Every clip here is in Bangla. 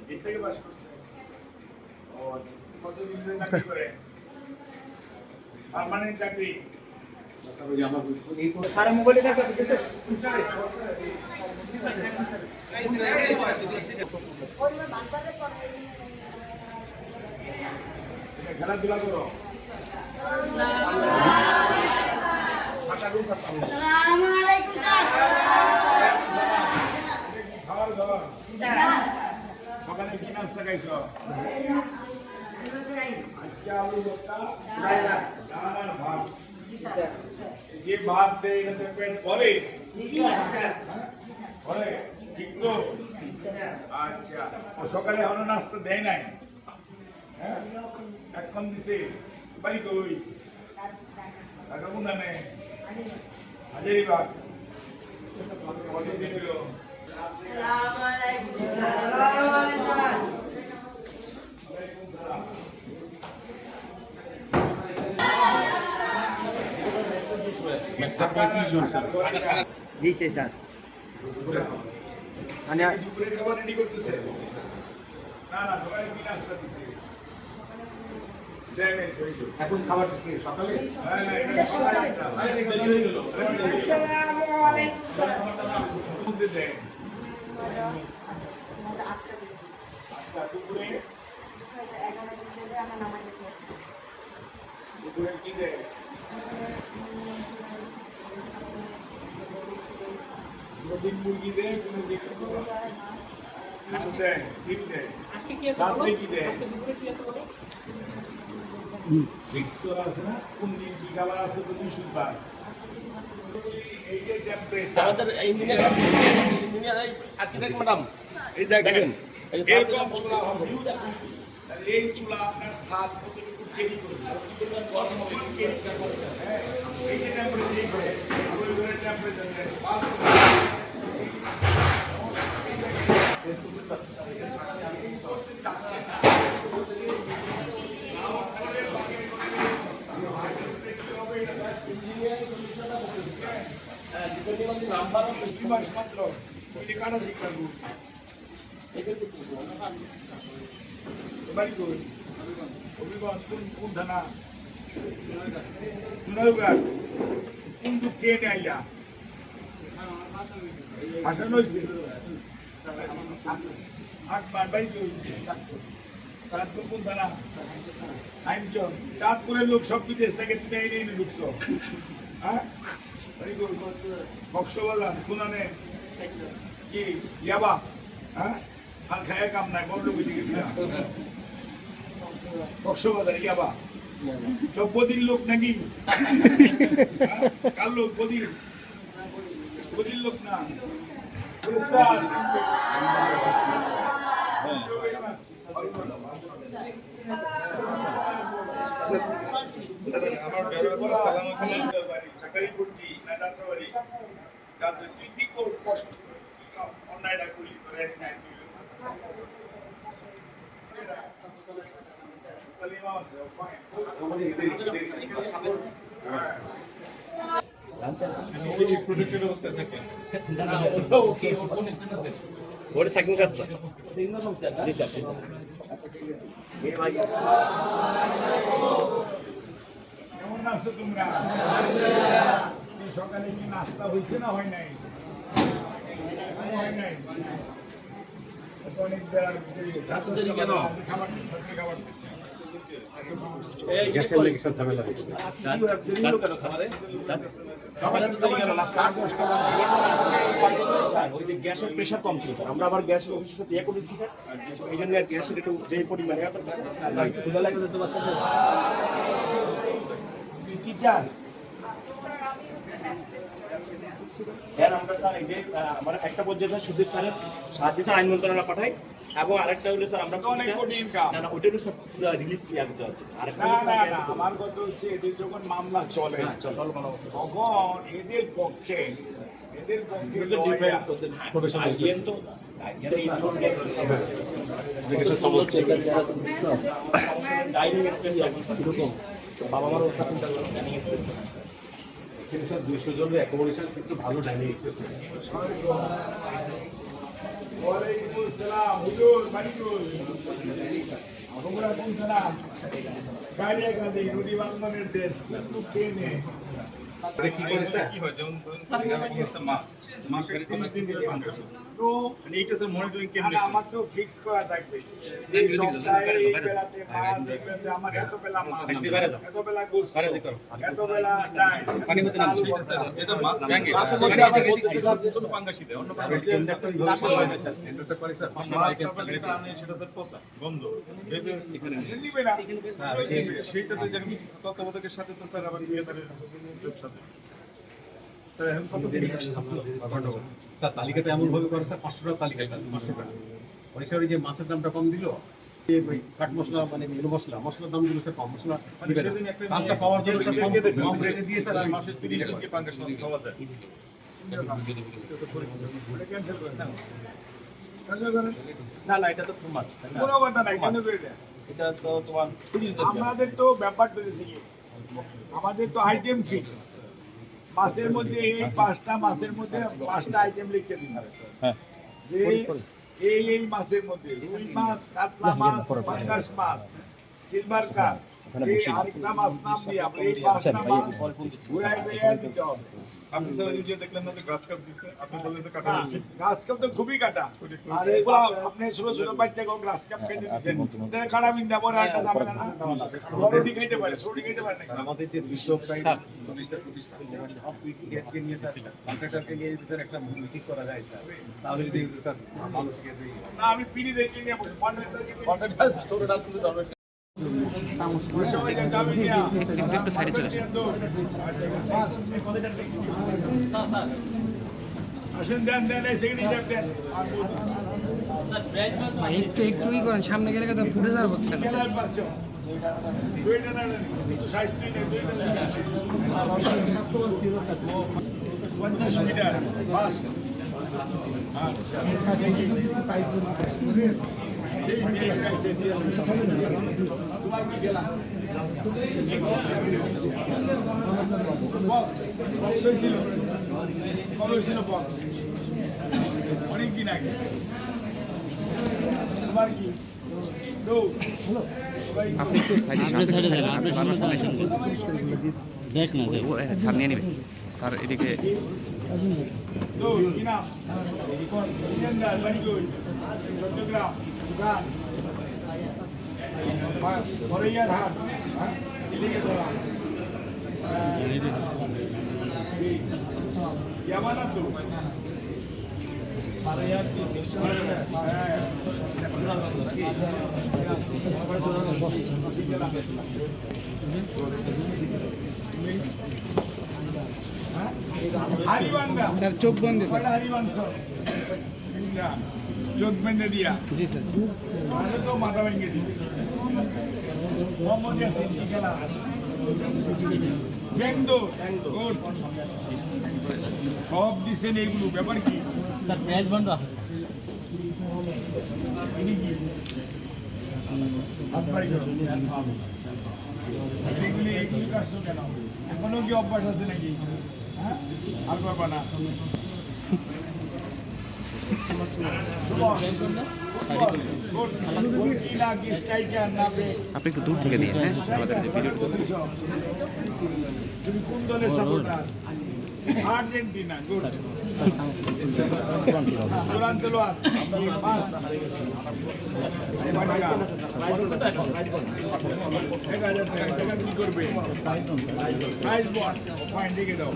থেকে পাস করছে। ও কতদিন ধরে চাকরি করে? পার্মানেন্ট চাকরি। সারা মোবাইলটা কাছে দিছে। খেলাধুলা করো। আসসালামু আলাইকুম স্যার। খাওয়ার দাওয়া সকালে কি নাস্তা খাইছো? আজকে আলু ভর্তা, ডাল আর ভাত। যে ভাত দেয় এটা পেট ভরে? ভরে? ঠিক তো? আচ্ছা। ও সকালে এখনো নাস্তা দেয় নাই? হ্যাঁ? এখন দিছে? বাড়ি কই? টাকা কোন আনে? হাজারিবাগ। কদিন দিল? আসসালামু আলাইকুম। দিছে স্যার। মানে দুপুরে খাবার রেডি করতেছে? না না, সবাই কি নাস্তা দিছে? দেয় নাই তো এই তো। এখন খাবার কি সকালে? হ্যাঁ হ্যাঁ, এটা সকালে একটা। আসসালামু আলাইকুম। মধ্যে দেয়। আচ্ছা, দুপুরে দুপুরে কি দেয়? কোনদিন মুরগি দেয়, কোনদিন মাছ দেয়, ডিম দেয়। রাত্রে কি দেয়? ফিক্স করা আছে না? কোন দিন কি খাবার আছে তুমি শুনবা। এই যে টেম্পারেচার আমাদের ইঞ্জিনিয়ার আর্কিটেক্ট ম্যাডাম এই দেখেন এই যে এরকম চুলা হবে। তাহলে এই চুলা আপনার ছাদ কতটুকু ক্যারি করবে? গরম হবে ক্যারি করবে। হ্যাঁ, এই যে টেম্পারেচার ওই ঘরে টেম্পারেচার নাম্বার মাত্র ওই কাটা শিক্ষা বাড়ি কই? অভিগঞ্জ কোন থানা? জুনারুঘাট। কোন দিক ট্রেনে আইয়া ভাসানো হয়েছে? বাড়ি কই? চাঁদপুর কোন থানা? আইনচন। চাঁদপুরের লোক সব বিদেশ থেকে তুমি এনে ঢুকছো? হ্যাঁ, বাড়ি কই? কক্সবাজার। কোন আনে কি ইয়াবা? হ্যাঁ, আর খায় কাম নাই, বড় লোক হয়ে গেছে না। কক্সবাজার ইয়াবা সব বদির লোক নাকি? কার লোক? বদির বদির লোক না। আমার সালাম সরকারি করছি না যাত্রাবাড়ি। তুই কি কষ্ট অন্যায়টা করলি তোরা নাই প্রোটেক্টেড অবস্থায় থাকে ওটা সেকেন্ড ক্লাসটা জি স্যার জি স্যার এই ভাই কেমন আছো তোমরা? সকালে কি নাস্তা হয়েছে না হয় নাই? হয় নাই। অনেক ছাত্রদের কেন খাবার খাবার গ্যাসের লেগেছে ঝামেলা ওই যে গ্যাসের প্রেশার কম ছিল স্যার, আমরা আবার গ্যাস অফিসের সাথে ইয়ে করেছি স্যার, এই জন্য আর গ্যাসের একটু যে পরিমাণে কি চান? স্যার আমরা স্যার এই যে আমার একটা পর্যায়ে স্যার সুদীপ স্যারের সাহায্যে স্যার আইন মন্ত্রণালয় পাঠাই, এবং আরেকটা হলো স্যার আমরা অনেক কোটি ইনকাম। না না ওইটারও স্যার পুরো রিলিজ ক্লিয়ার করতে হচ্ছে। আরেকটা না না না, আমার কথা হচ্ছে এদের যখন মামলা চলে তখন এদের পক্ষে আইন তো ডাইনিং স্পেস বাবা মার ডাইনিং স্পেস 200 জনের অ্যাকোমোডেশন কিন্তু ভালো ডাইনিং স্পেস। ওয়ালাইকুম আসসালাম হুজুর বাড়ি কই আমরা কোন থানা গাড়িয়া গাড়ি রুডি বাংলার দেশ খুব ট্রেনে এটা কি করেছে কি হয় যেমন ধরুন এখানে কি আছে মাস মাসের 30 দিন ধরে পান করছে তো মানে এইটা স্যার মনিটরিং না, কেন্দ্র না, আমার তো ফিক্স করা থাকবে এই সপ্তাহে এই বেলাতে মাছ এই বেলাতে আমার এত বেলা মাছ এত বেলা গোস্ত এত বেলা ডাল পানি মতো নাম সেটা স্যার যেটা মাস ব্যাংকে মাসের মধ্যে আমরা বলতে স্যার যে কোনো পাঙ্গাসি দেয় অন্য পাঙ্গাসি কেন্দ্রটা চারশো হয় না স্যার কেন্দ্রটা করে স্যার মাছ আপনারা যেটা আনেন সেটা স্যার পচা গন্ধ ভেবে এখানে নিবে না সেইটাতে যেমন তত্ত্বাবধায়কের সাথে তো স্যার আবার ঠিকাদারের সাথে স্যার এখন কত দিন স্যার তালিকাটা এমন ভাবে করে স্যার 500 টাকা তালিকা স্যার 500 টাকা অনেক সময় ওই যে মাছের দামটা কম দিল ওই কাঠ মশলা মানে এলো মশলার দাম দিল স্যার কম মশলা মানে সেদিন একটা মাছটা পাওয়ার জন্য স্যার কম রেটে দিয়ে স্যার স্যার মাসের 30 দিন কি পাঙ্গাস মাছ খাওয়া যায় ক্যান্সেল করে না না না এটা তো টু মাছ কোনো কথা নাই কেন করে এটা এটা তো তোমার 30 দিন আমাদের তো ব্যাপারটা হচ্ছে কি, আমাদের তো আইটেম ফিক্স মাছের মধ্যে এই 5টা মাছের মধ্যে 5টা আইটেম লিখতে দিন যে এই মাছের মধ্যে রুই মাছ কাতলা মাছ পাঙ্গাস মাছ সিলভার কাপ এই আরেকটা মাছ নাম দিয়ে আমরা এই 5টা মাছ ঘুরাই ঘুরাই দিতে হবে। আপনি স্যার এই যে দেখলেন না যে গ্রাস কাপ দিছে আপনি বললেন যে কাটা হচ্ছে গ্রাস কাপ তো খুবই কাটা আর এগুলা আপনি ছোট ছোট বাচ্চাকে গ্রাস কাপ খাইতে দিচ্ছেন এটা খারাপ ইন্দা পরে একটা ঝামেলা না বড়টি খাইতে পারে ছোটি খাইতে পারে না আমাদের যে বিশ্ব প্রায় 40টা প্রতিষ্ঠান কে নিয়ে স্যার কন্ট্রাক্টরকে নিয়ে যদি স্যার একটা মিটিং করা যায় স্যার তাহলে যদি স্যার ভালো থেকে দিই না আমি পিড়ি দেখে নিয়ে বসে একটু সাইডে চলে আসেন দেন দেন এই সেকেন্ড দেন ভাই একটুই করেন সামনে গেলে তো ফুটে যাওয়ার হচ্ছে না খেলার পাচ্ছ দুইটা না কিন্তু সাইজ তুই নেই দুইটা 50 মিটার বাস আচ্ছা তোমার কি গেলা বক্স বক্স হয়েছিল কত হয়েছিল বক্স অনেক দিন আগে তোমার কি স্যার নিয়ে নেবে স্যার এদিকে চট্টগ্রাম দোকান বড়ইয়ার হাট এদিকে ধরা ইয়াবানা তো স্যার চোখ বন্ধ চোখ বেঁধে দিয়া জি স্যার তাহলে তো মাথা ভেঙে দিবে মোহাম্মদ ইয়াসিন কি খেলা গুড সব দিচ্ছেন এইগুলো ব্যাপার কি স্যার প্রাইস বন্ধ আছে স্যার ইনি কি হাত বাড়ি করো। এইগুলি কাটছো কেন এখনো কি অভ্যাস আছে নাকি হ্যাঁ আর করবা না আপনি একটু দূর থেকে দিন হ্যাঁ আমাদের যে ভিডিও তুমি কোন দলের সাপোর্টার আর্জেন্টিনা গুড দুরান্ত লোয়ার ফার্স্ট কি করবে প্রাইজ বল ফাইন লিখে দাও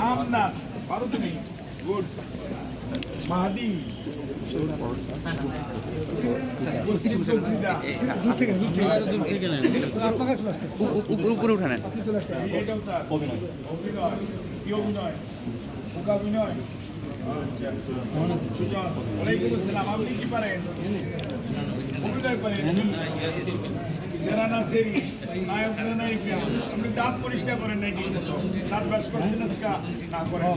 আমনাথ পারো তুমি গুড মাহাদি উপরে উঠে নেন আপনি কি পারেন অভিনয় পারেন সেরানা সেরি নায়ক নায়িকা আপনি দাঁত পরিষ্কার করেন নাকি দাঁত ব্রাশ করছেন না করেন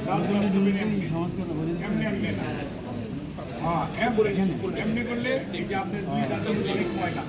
দাঁত ব্রাশ করবেন এমনি এমনি না হ্যাঁ এমনি করলে এই যে আপনার দুই দাঁতের অনেক হয় না